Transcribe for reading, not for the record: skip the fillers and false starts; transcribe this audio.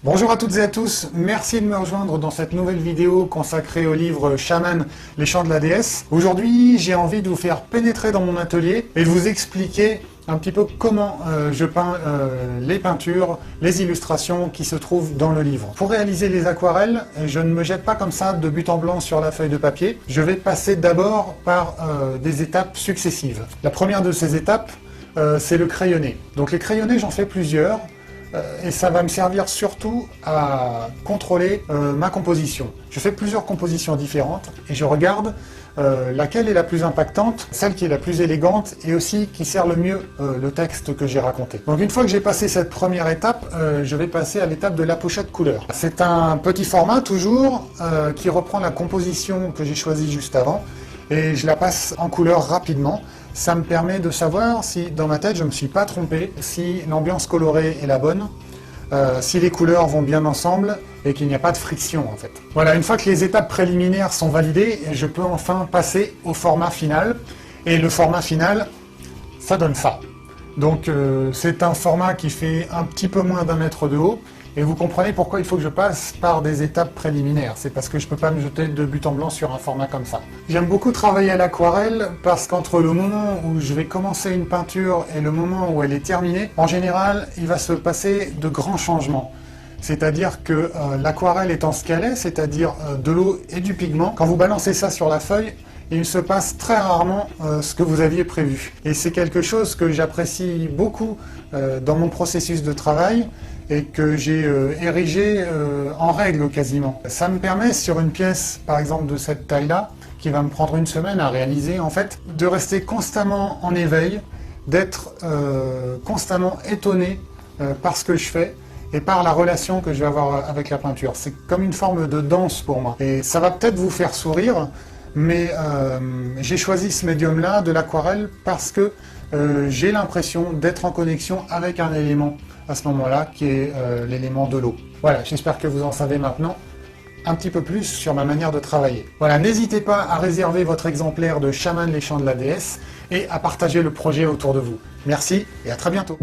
Bonjour à toutes et à tous, merci de me rejoindre dans cette nouvelle vidéo consacrée au livre Shaman, les chants de la déesse. Aujourd'hui, j'ai envie de vous faire pénétrer dans mon atelier et de vous expliquer un petit peu comment je peins les peintures, les illustrations qui se trouvent dans le livre. Pour réaliser les aquarelles, je ne me jette pas comme ça de but en blanc sur la feuille de papier. Je vais passer d'abord par des étapes successives. La première de ces étapes, c'est le crayonné. Donc les crayonnés, j'en fais plusieurs. Et ça va me servir surtout à contrôler ma composition. Je fais plusieurs compositions différentes et je regarde laquelle est la plus impactante, celle qui est la plus élégante et aussi qui sert le mieux le texte que j'ai raconté. Donc une fois que j'ai passé cette première étape, je vais passer à l'étape de la pochette couleur. C'est un petit format toujours qui reprend la composition que j'ai choisie juste avant et je la passe en couleur rapidement. Ça me permet de savoir si, dans ma tête, je ne me suis pas trompé, si l'ambiance colorée est la bonne, si les couleurs vont bien ensemble et qu'il n'y a pas de friction en fait. Voilà, une fois que les étapes préliminaires sont validées, je peux enfin passer au format final. Et le format final, ça donne ça. Donc c'est un format qui fait un petit peu moins d'1 mètre de haut. Et vous comprenez pourquoi il faut que je passe par des étapes préliminaires. C'est parce que je ne peux pas me jeter de but en blanc sur un format comme ça. J'aime beaucoup travailler à l'aquarelle parce qu'entre le moment où je vais commencer une peinture et le moment où elle est terminée, en général, il va se passer de grands changements. C'est-à-dire que l'aquarelle étant ce qu'elle est, c'est-à-dire de l'eau et du pigment, quand vous balancez ça sur la feuille, il se passe très rarement ce que vous aviez prévu. Et c'est quelque chose que j'apprécie beaucoup dans mon processus de travail et que j'ai érigé en règle quasiment. Ça me permet sur une pièce, par exemple de cette taille-là, qui va me prendre 1 semaine à réaliser, en fait, de rester constamment en éveil, d'être constamment étonné par ce que je fais et par la relation que je vais avoir avec la peinture. C'est comme une forme de danse pour moi. Et ça va peut-être vous faire sourire, mais j'ai choisi ce médium-là de l'aquarelle parce que j'ai l'impression d'être en connexion avec un élément à ce moment-là qui est l'élément de l'eau. Voilà, j'espère que vous en savez maintenant un petit peu plus sur ma manière de travailler. Voilà, n'hésitez pas à réserver votre exemplaire de Shaman, les chants de la déesse et à partager le projet autour de vous. Merci et à très bientôt.